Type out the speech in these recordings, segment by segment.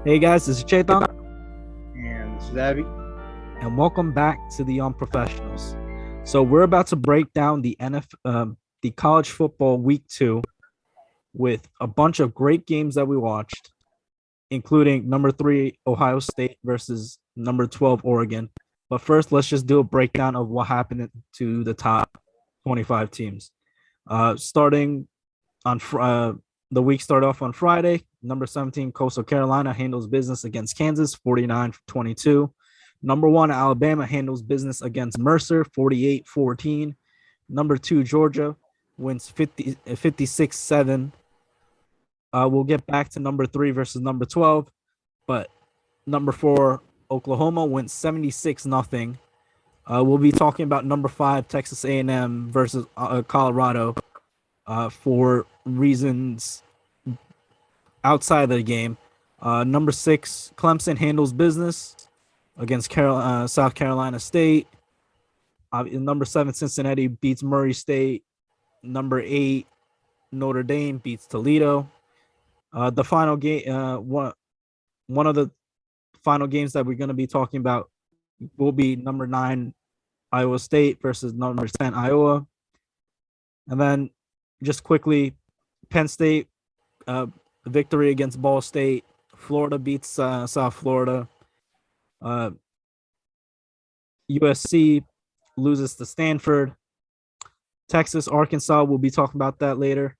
Hey guys, this is Chetan, And this is Abby. and welcome back to the Unprofessionals. So we're about to break down the college football week 2 with a bunch of great games that we watched, including number 3 Ohio State versus number 12 Oregon. But first, let's just do a breakdown of what happened to the top 25 teams. Starting on the week started off on Friday. Number 17 Coastal Carolina handles business against Kansas 49-22. Number 1 Alabama handles business against Mercer 48-14. Number 2 Georgia wins 56-7. We'll get back to number 3 versus number 12, but number 4 Oklahoma wins 76-0. We'll be talking about number 5 Texas A&M versus Colorado for reasons outside of the game. Number 6 Clemson handles business against South Carolina State. Number 7 Cincinnati beats Murray State. Number 8 Notre Dame beats Toledo. The final game, one of the final games that we're going to be talking about will be number 9 Iowa State versus number 10 Iowa. And then just quickly, Penn State victory against Ball State. Florida beats South Florida. USC loses to Stanford. Texas, Arkansas, we'll be talking about that later.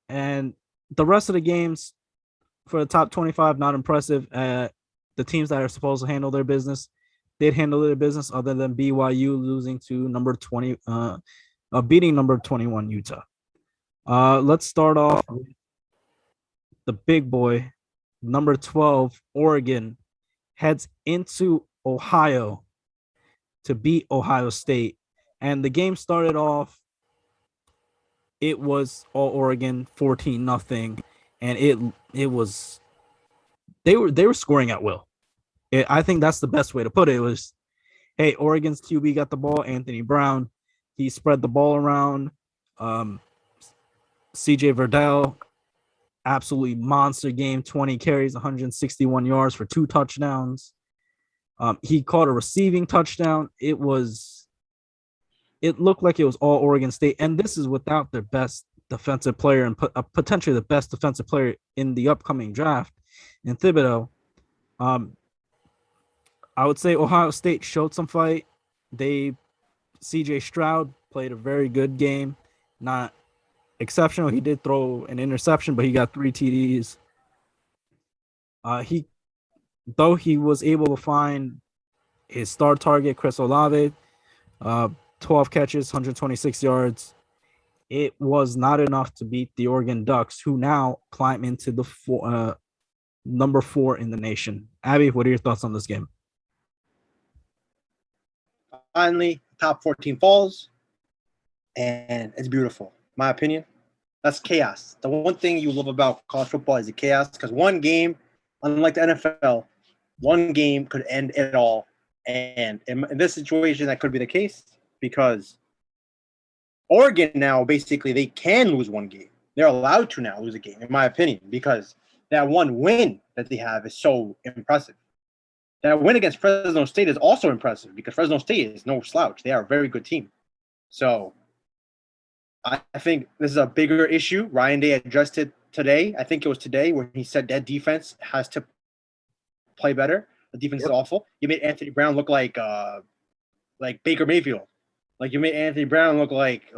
And the rest of the games for the top 25, not impressive. The teams that are supposed to handle their business did handle their business, other than BYU losing to number 20, beating number 21 Utah. Let's start off with the big boy, number 12 Oregon heads into Ohio to beat Ohio State. And the game started off, it was all Oregon 14-0, and it was they were scoring at will. I think that's the best way to put it. It was, hey, Oregon's QB got the ball, Anthony Brown. He spread the ball around. CJ Verdell, absolutely monster game, 20 carries, 161 yards for 2 touchdowns. He caught a receiving touchdown. It looked like it was all Oregon State, and this is without their best defensive player and potentially the best defensive player in the upcoming draft in Thibodeau. I would say Ohio State showed some fight. CJ Stroud played a very good game, not exceptional. He did throw an interception, but he got 3 TDs. He was able to find his star target, Chris Olave, 12 catches, 126 yards. It was not enough to beat the Oregon Ducks, who now climb into the number 4 in the nation. Abby, what are your thoughts on this game? Finally, top 14 falls, and it's beautiful. My opinion, that's chaos. The one thing you love about college football is the chaos, because one game, unlike the NFL, one game could end it all. And in this situation, that could be the case because Oregon now, basically, they can lose one game. They're allowed to now lose a game, in my opinion, because that one win that they have is so impressive. That win against Fresno State is also impressive because Fresno State is no slouch. They are a very good team. So I think this is a bigger issue. Ryan Day addressed it today. I think it was today where he said that defense has to play better. The defense is awful. You made Anthony Brown look like Baker Mayfield. Like you made Anthony Brown look like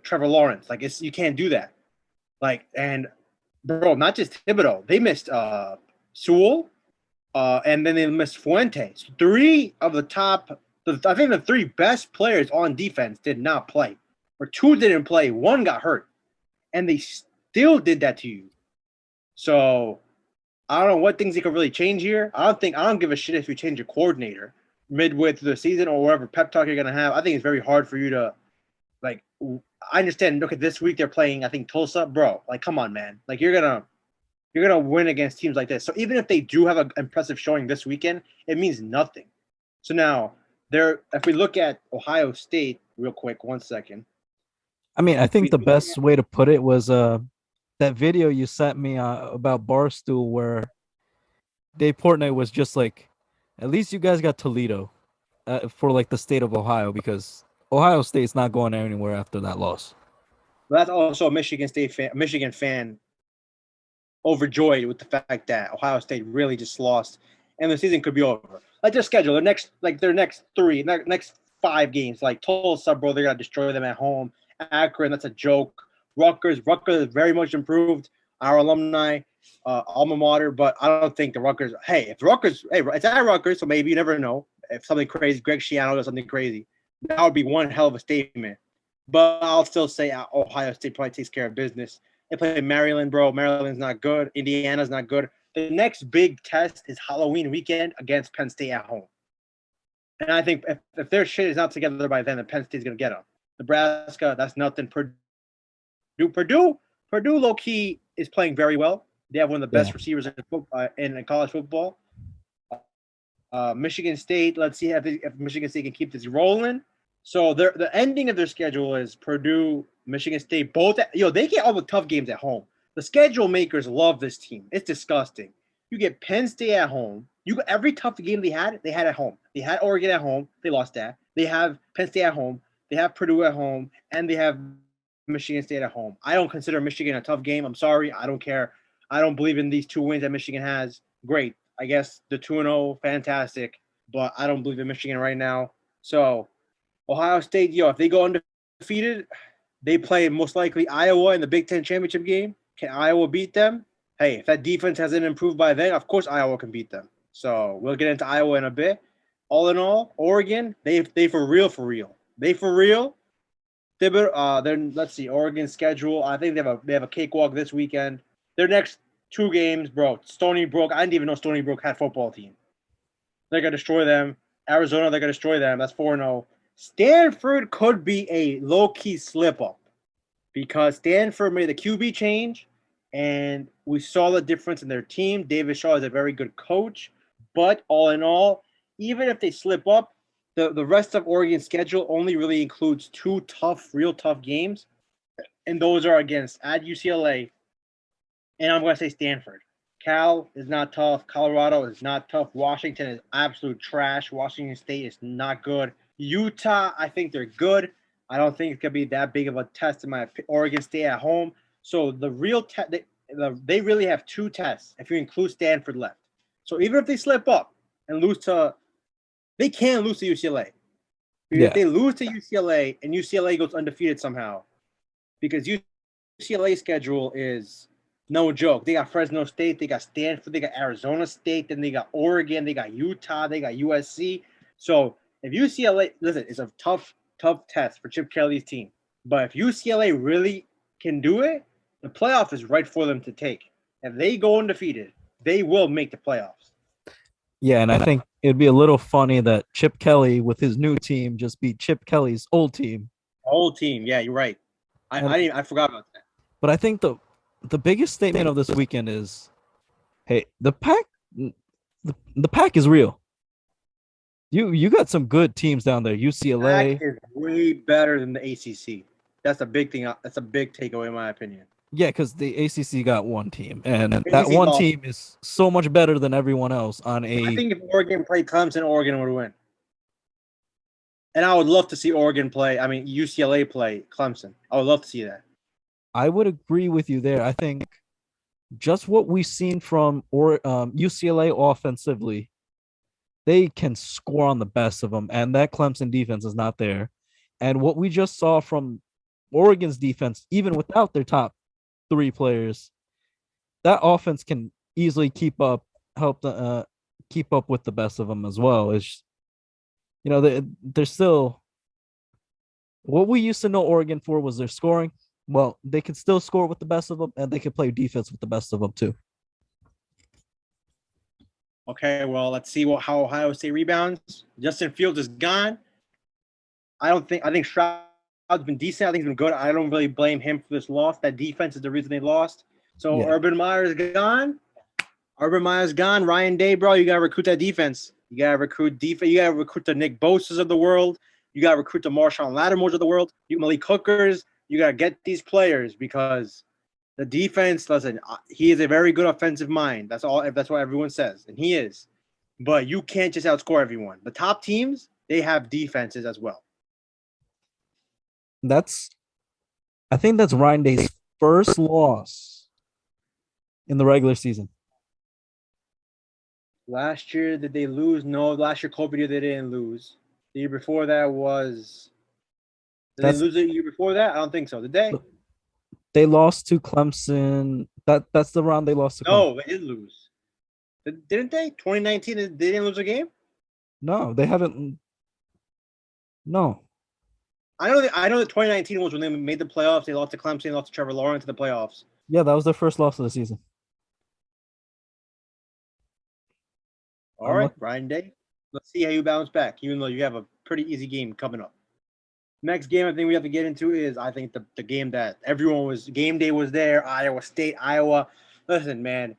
Trevor Lawrence. Like you can't do that. And bro, not just Thibodeau. They missed Sewell. And then they missed Fuentes. 3 of the top, I think the 3 best players on defense did not play. Or 2 didn't play. 1 got hurt. And they still did that to you. So I don't know what things they could really change here. I don't give a shit if you change your coordinator midway through the season or whatever pep talk you're going to have. I think it's very hard for you to, I understand, look at this week they're playing, I think, Tulsa. Bro, come on, man. You're going to win against teams like this. So even if they do have an impressive showing this weekend, it means nothing. So now, if we look at Ohio State real quick, 1 second. I mean, I think the best way to put it was that video you sent me about Barstool where Dave Portnoy was just like, at least you guys got Toledo for like the state of Ohio because Ohio State's not going anywhere after that loss. But that's also a Michigan fan overjoyed with the fact that Ohio State really just lost, and the season could be over. Like their schedule, their next 5 games, like Tulsa, bro, they're gonna destroy them at home. Akron, that's a joke. Rutgers very much improved. Our alumni, alma mater, but I don't think the Rutgers. Hey, it's at Rutgers, so maybe you never know if something crazy, Greg Schiano does something crazy, that would be one hell of a statement. But I'll still say Ohio State probably takes care of business. They play Maryland, bro. Maryland's not good. Indiana's not good. The next big test is Halloween weekend against Penn State at home. And I think if their shit is not together by then Penn State's going to get them. Nebraska, that's nothing. Purdue low key is playing very well. They have one of the best receivers in college football. Michigan State, let's see if Michigan State can keep this rolling. So the ending of their schedule is Purdue, Michigan State, both. They get all the tough games at home. The schedule makers love this team. It's disgusting. You get Penn State at home. Every tough game they had at home. They had Oregon at home. They lost that. They have Penn State at home. They have Purdue at home, and they have Michigan State at home. I don't consider Michigan a tough game. I'm sorry. I don't care. I don't believe in these 2 wins that Michigan has. Great. I guess the 2-0, fantastic. But I don't believe in Michigan right now. So Ohio State, if they go undefeated, they play most likely Iowa in the Big Ten championship game. Can Iowa beat them? Hey, if that defense hasn't improved by then, of course Iowa can beat them. So we'll get into Iowa in a bit. All in all, Oregon, they for real. They for real. Then let's see, Oregon's schedule. I think they have a cakewalk this weekend. Their next 2 games, bro. Stony Brook. I didn't even know Stony Brook had a football team. They're gonna destroy them. Arizona, they're gonna destroy them. That's 4-0. Stanford could be a low-key slip-up because Stanford made the QB change, and we saw the difference in their team. David Shaw is a very good coach, but all in all, even if they slip up, the rest of Oregon's schedule only really includes 2 real tough games, and those are at UCLA, and I'm going to say Stanford. Cal is not tough. Colorado is not tough. Washington is absolute trash. Washington State is not good. Utah, I think they're good. I don't think it's going to be that big of a test in my Oregon State at home. So the real they really have 2 tests if you include Stanford left. So even if they slip up and they can lose to UCLA. If they lose to UCLA and UCLA goes undefeated somehow, because UCLA's schedule is no joke. They got Fresno State, they got Stanford, they got Arizona State, then they got Oregon, they got Utah, they got USC. So if UCLA, listen, it's a tough test for Chip Kelly's team. But if UCLA really can do it, the playoff is right for them to take. If they go undefeated, they will make the playoffs. Yeah, and I think it'd be a little funny that Chip Kelly with his new team just beat Chip Kelly's old team. Old team, yeah, you're right. I forgot about that. But I think the biggest statement of this weekend is, hey, the pack is real. You got some good teams down there. UCLA is way better than the ACC. That's a big thing. That's a big takeaway in my opinion. Yeah, because the ACC got one team, and that one team is so much better than everyone else I think if Oregon played Clemson, Oregon would win. And I would love to see UCLA play Clemson. I would love to see that. I would agree with you there. I think just what we've seen from UCLA offensively, they can score on the best of them, and that Clemson defense is not there. And what we just saw from Oregon's defense, even without their top 3 players, that offense can easily keep up with the best of them as well. It's they're still what we used to know Oregon for was their scoring. Well, they can still score with the best of them, and they can play defense with the best of them too. Okay, well, let's see how Ohio State rebounds. Justin Fields is gone. I think Stroud's been decent. I think he's been good. I don't really blame him for this loss. That defense is the reason they lost. So yeah. Urban Meyer's gone. Ryan Day, bro, you got to recruit that defense. You got to recruit defense. You got to recruit the Nick Bosa's of the world. You got to recruit the Marshawn Lattimores of the world. You Malik Hookers. You got to get these players because The defense, listen, he is a very good offensive mind. That's all. That's what everyone says, and he is. But you can't just outscore everyone. The top teams, they have defenses as well. That's I think that's Ryan Day's first loss in the regular season. Last year, did they lose? No, last year, COVID year, they didn't lose. The year before that was. Did they That's lose the year before that? I don't think so. Did they? they lost to Clemson. That's the round they lost to Clemson. No, they did lose. Didn't they? 2019, they didn't lose a game? No, they haven't. No. I know that 2019 was when they made the playoffs. They lost to Clemson, they lost to Trevor Lawrence in the playoffs. Yeah, that was their first loss of the season. All right, Ryan Day. Let's see how you bounce back, even though you have a pretty easy game coming up. Next game I think we have to get into is, I think, the game that everyone was, game day was there, Iowa State, Iowa. Listen, man,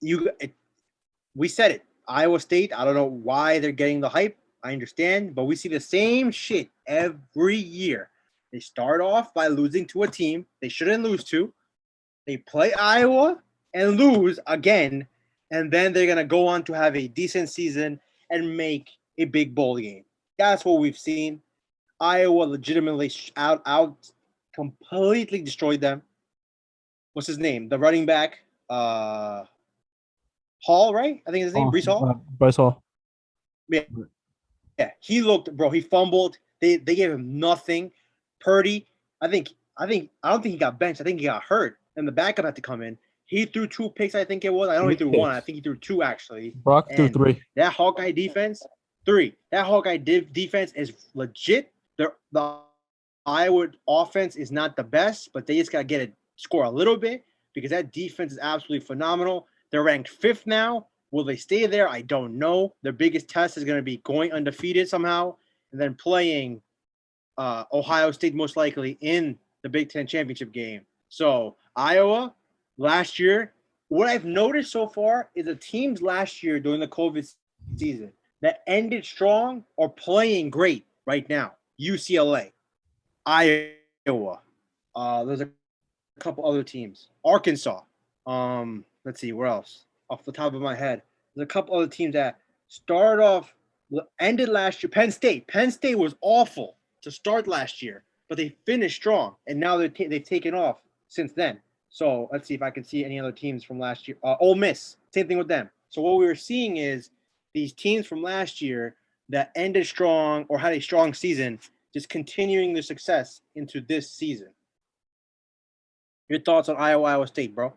we said it. Iowa State, I don't know why they're getting the hype. I understand, but we see the same shit every year. They start off by losing to a team they shouldn't lose to. They play Iowa and lose again, and then they're going to go on to have a decent season and make a big bowl game. That's what we've seen. Iowa legitimately completely destroyed them. What's his name? The running back, Hall, right? I think his name, Brees Hall. Bryce Hall. Yeah, he looked, bro. He fumbled. They gave him nothing. Purdy, I don't think he got benched. I think he got hurt, and the backup had to come in. He threw 2 picks, I think it was. I know he threw 1. I think he threw 2 actually. Brock threw 3. That Hawkeye defense, 3. That Hawkeye defense is legit. The Iowa offense is not the best, but they just got to get it, score a little bit, because that defense is absolutely phenomenal. They're ranked 5th now. Will they stay there? I don't know. Their biggest test is going to be going undefeated somehow and then playing Ohio State most likely in the Big Ten championship game. So Iowa last year, what I've noticed so far is the teams last year during the COVID season that ended strong or playing great right now. UCLA, Iowa. There's a couple other teams. Arkansas. Let's see, where else? Off the top of my head, there's a couple other teams that ended last year. Penn State. Penn State was awful to start last year, but they finished strong, and now they've taken off since then. So let's see if I can see any other teams from last year. Ole Miss, same thing with them. So what we were seeing is these teams from last year that ended strong or had a strong season, just continuing their success into this season. Your thoughts on Iowa State, bro?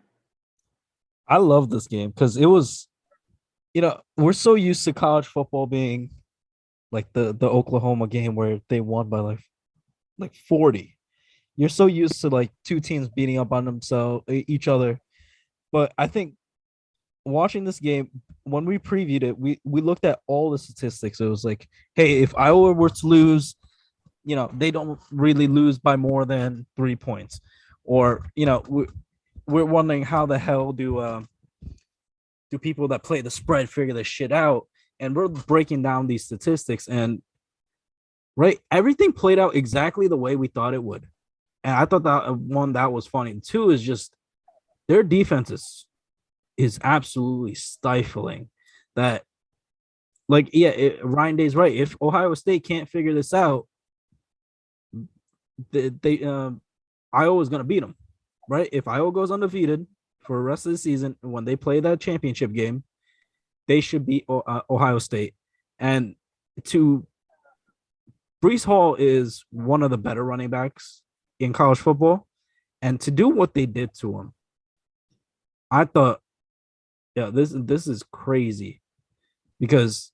I love this game because it was, we're so used to college football being like the Oklahoma game where they won by like 40. You're so used to like 2 teams beating up on themselves, each other. But I think watching this game, when we previewed it, we looked at all the statistics. It was like, hey, if Iowa were to lose, they don't really lose by more than 3 points. Or, we're wondering how the hell do people that play the spread figure this shit out? And we're breaking down these statistics, and right, everything played out exactly the way we thought it would. And I thought that was funny. And 2 is just their defense is absolutely stifling. That, like, Ryan Day's right. If Ohio State can't figure this out, Iowa's gonna beat them, right? If Iowa goes undefeated for the rest of the season, when they play that championship game, they should beat Ohio State. And Brees Hall is one of the better running backs in college football, and to do what they did to him, I thought, yeah, this is crazy, because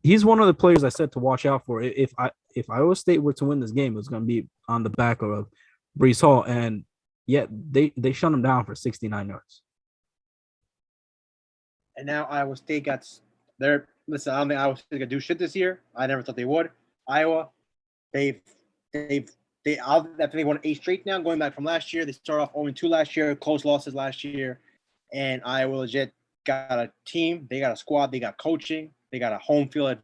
he's one of the players I said to watch out for. If Iowa State were to win this game, it was going to be on the back of Brees Hall, and yet they shut him down for 69 yards. And now Iowa State got their. Listen, I don't think Iowa State gonna do shit this year. I never thought they would. Iowa, after they won 8 straight now, going back from last year. They started off 0-2 last year, close losses last year, and Iowa legit got a team. They got a squad. They got coaching. They got a home field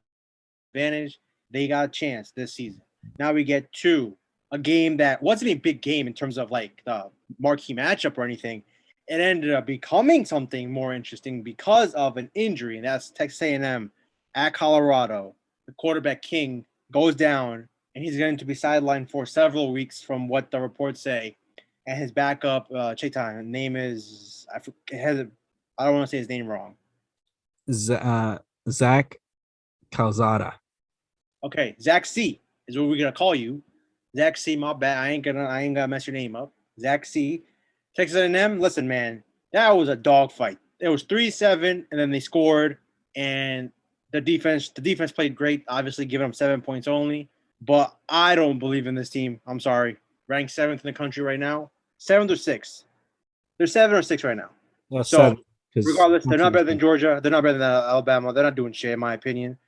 advantage. They got a chance this season. Now we get to a game that wasn't a big game in terms of like the marquee matchup or anything. It ended up becoming something more interesting because of an injury, and that's Texas A&M at Colorado. The quarterback King goes down, and he's going to be sidelined for several weeks, from what the reports say. And his backup, Chetan, name is I don't want to say his name wrong. Zach Calzada. Okay, Zach C is what we're gonna call you. Zach C, my bad. I ain't gonna mess your name up. Zach C, Texas A&M. Listen, man, that was a dogfight. It was 3-7, and then they scored, and the defense played great. Obviously, giving them 7 points only. But I don't believe in this team. I'm sorry. Ranked 7th in the country right now. 7th or 6th. They're 7 or 6 right now. Well, So seven, regardless, they're not better than Georgia. They're not better than Alabama. They're not doing shit, in my opinion.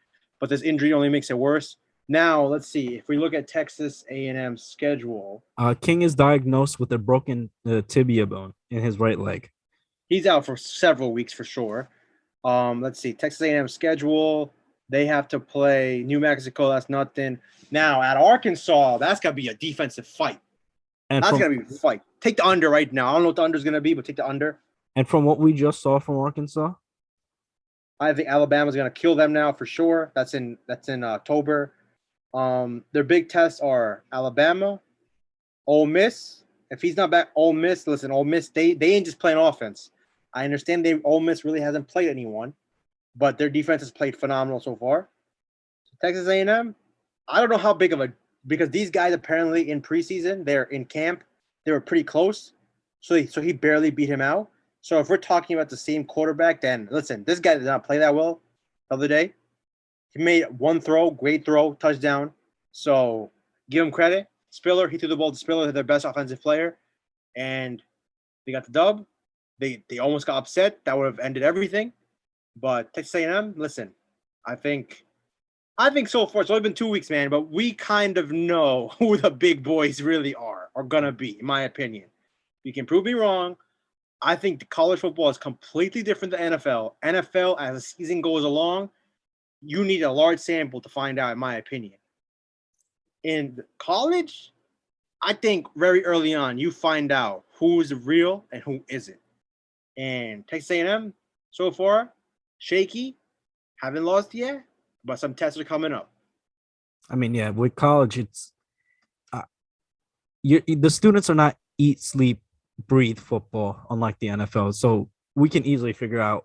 But this injury only makes it worse. Now, let's see. If we look at Texas A&M's schedule, King is diagnosed with a broken tibia bone in his right leg. he's out for several weeks for sure. Let's see. Texas A&M schedule. They have to play New Mexico. That's nothing. Now, at Arkansas, that's got to be a defensive fight. And That's got to be a fight. Take the under right now. I don't know what the under is going to be, but take the under. And from what we just saw from Arkansas, I think Alabama's going to kill them now for sure. That's in October. Their big tests are Alabama, Ole Miss. If he's not back, Ole Miss. Listen, Ole Miss, they ain't just playing offense. I understand Ole Miss really hasn't played anyone, but their defense has played phenomenal so far. Texas A&M, I don't know how big of a, because these guys apparently in preseason, they're in camp, they were pretty close. So he barely beat him out. So if we're talking about the same quarterback, then listen, this guy did not play that well the other day. He made one throw, great throw, touchdown. So give him credit. Spiller, he threw the ball to Spiller, their best offensive player, and they got the dub. They almost got upset. That would have ended everything. But Texas A&M, listen, I think so far it's only been 2 weeks, man, but we kind of know who the big boys really are gonna be, in my opinion. You can prove me wrong. I think the college football is completely different than NFL. NFL, as the season goes along, you need a large sample to find out, in my opinion. In college, I think very early on, you find out who's real and who isn't. And Texas A&M, so far, shaky, haven't lost yet, but some tests are coming up. I mean, yeah, with college, it's the students are not eat, sleep, breathe football, unlike the NFL. So we can easily figure out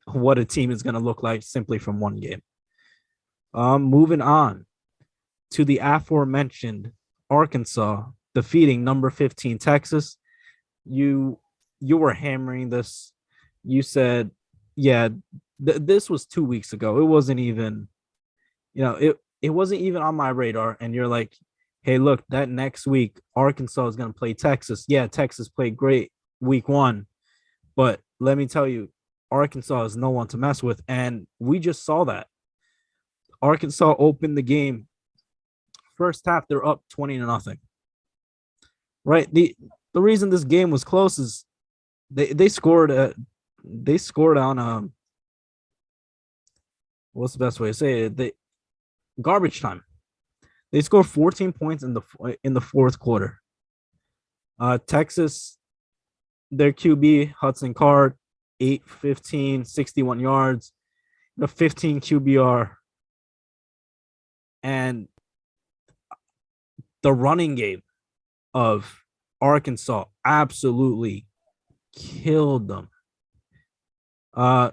what a team is going to look like simply from one game. Moving on to the aforementioned Arkansas defeating number 15 Texas. You were hammering this. You said, yeah, this was 2 weeks ago. It wasn't even, it wasn't even on my radar. And you're like, hey, look, that next week, Arkansas is going to play Texas. Yeah, Texas played great week 1. But let me tell you, Arkansas is no one to mess with. And we just saw that. Arkansas opened the game. First half, they're up 20-0. Right? The reason this game was close is they scored on what's the best way to say it? Garbage time. They scored 14 points in the fourth quarter. Texas, their QB, Hudson Card, 8-15, 61 yards, the 15 QBR. And the running game of Arkansas absolutely killed them. I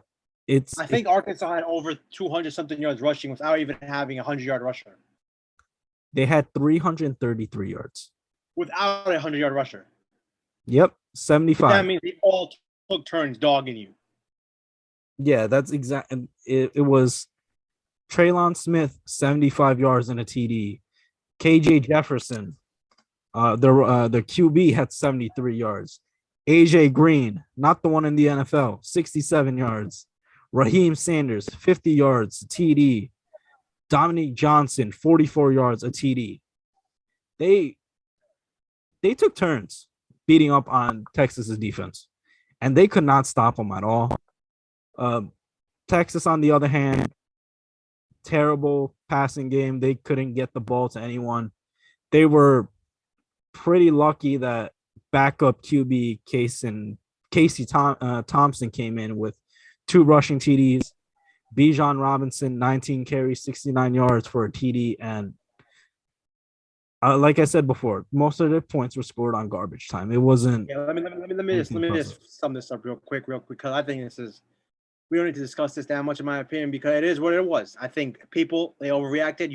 think Arkansas had over 200 something yards rushing without even having a 100-yard rusher. They had 333 yards without a 100-yard rusher. Yep, 75. That means they all took turns dogging you. Yeah, that's exactly. It was Traylon Smith, 75 yards and a TD. KJ Jefferson, the QB, had 73 yards. AJ Green, not the one in the NFL, 67 yards. Raheem Sanders, 50 yards, TD. Dominique Johnson, 44 yards, a TD. They took turns beating up on Texas's defense, and they could not stop them at all. Texas, on the other hand, terrible passing game. They couldn't get the ball to anyone. They were pretty lucky that backup QB Thompson came in with 2 rushing TDs. Bijan Robinson, 19 carries, 69 yards for a TD. And like I said before, most of their points were scored on garbage time. It wasn't. Yeah, let me just sum this up real quick, because I think we don't need to discuss this that much, in my opinion, because it is what it was. I think people, they overreacted.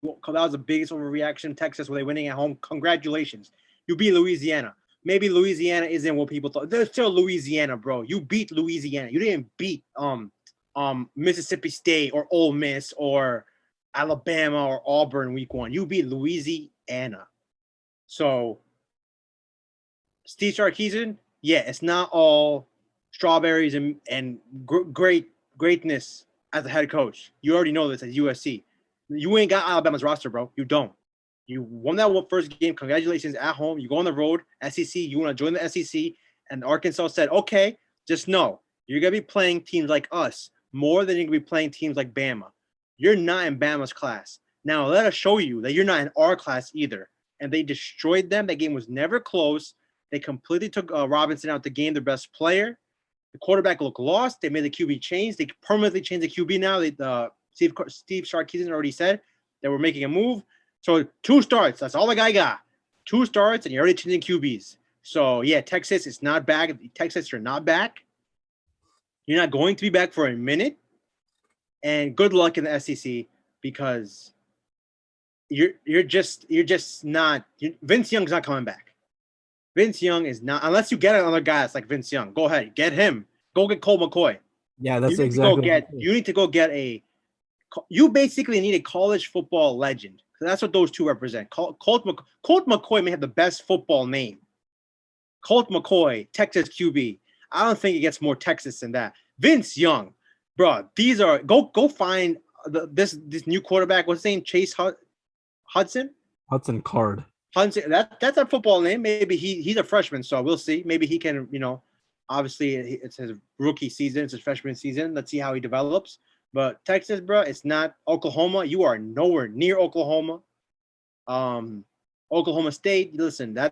That was the biggest overreaction. Texas, were they winning at home? Congratulations, you beat Louisiana. Maybe Louisiana isn't what people thought. They're still Louisiana, bro. You beat Louisiana. You didn't beat Mississippi State or Ole Miss or Alabama or Auburn week 1. You beat Louisiana. So Steve Sarkisian, yeah, it's not all strawberries and greatness as a head coach. You already know this at USC. You ain't got Alabama's roster, bro. You don't. You won that first game. Congratulations at home. You go on the road, SEC. You want to join the SEC. And Arkansas said, okay, just know you're going to be playing teams like us more than you're going to be playing teams like Bama. You're not in Bama's class. Now, let us show you that you're not in our class either. And they destroyed them. That game was never close. They completely took Robinson out the game, their best player. The quarterback looked lost. They made the QB change. They permanently changed the QB now. Steve Sarkisian already said that we're making a move. So 2 starts. That's all the guy got. 2 starts, and you're already changing QBs. So, yeah, Texas is not back. Texas, you're not back. You're not going to be back for a minute. And good luck in the SEC, because you're just not – Vince Young's not coming back. Vince Young is not – unless you get another guy that's like Vince Young. Go ahead. Get him. Go get Colt McCoy. Yeah, that's exactly. You need to go get you basically need a college football legend. That's what those 2 represent. Colt McCoy may have the best football name. Colt McCoy, Texas QB. I don't think it gets more Texas than that. Vince Young, bro. These are go find this new quarterback. What's his name? Chase Hudson. Hudson Card. Hudson. That's a football name. Maybe he's a freshman, so we'll see. Maybe he can. Obviously it's his rookie season. It's his freshman season. Let's see how he develops. But Texas, bro, it's not Oklahoma. You are nowhere near Oklahoma. Oklahoma State, listen, I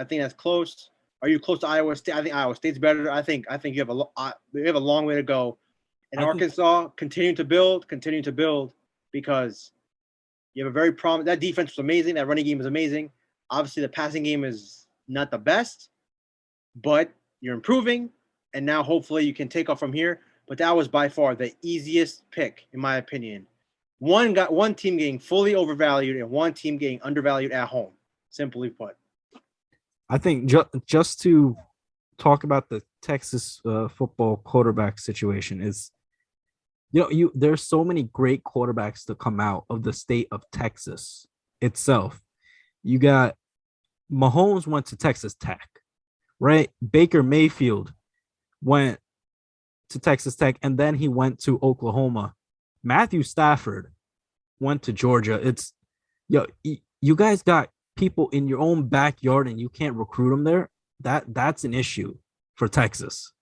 think that's close. Are you close to Iowa State? I think Iowa State's better. I think you have a long way to go. And Arkansas, continue to build, because you have a very prominent – that defense was amazing. That running game was amazing. Obviously, the passing game is not the best, but you're improving, and now hopefully you can take off from here. But that was by far the easiest pick, in my opinion. One team getting fully overvalued and one team getting undervalued at home, simply put. I think just to talk about the Texas football quarterback situation is, there's so many great quarterbacks to come out of the state of Texas itself. You got Mahomes went to Texas Tech, right? Baker Mayfield went to Texas Tech, and then he went to Oklahoma. Matthew Stafford went to Georgia. It's you guys got people in your own backyard and you can't recruit them there. That's an issue for Texas.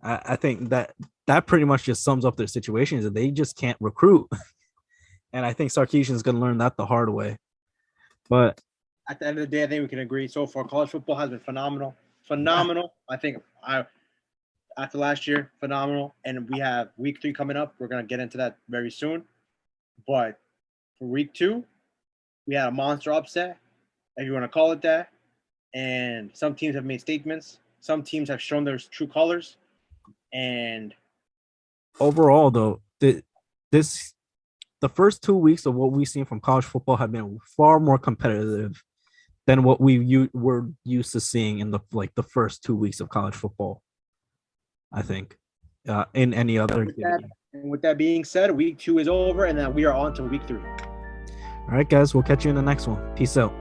I think that pretty much just sums up their situation, is that they just can't recruit. And I think Sarkisian is going to learn that the hard way. But at the end of the day, I think we can agree so far college football has been phenomenal. I think after last year, phenomenal. And we have week 3 coming up. We're going to get into that very soon. But for week 2, we had a monster upset, if you want to call it that. And some teams have made statements. Some teams have shown their true colors. And overall, though, the first 2 weeks of what we've seen from college football have been far more competitive than what we were used to seeing in the first 2 weeks of college football, I think, in any other game. And with that being said, week 2 is over, and then we are on to week 3. All right, guys, we'll catch you in the next one. Peace out.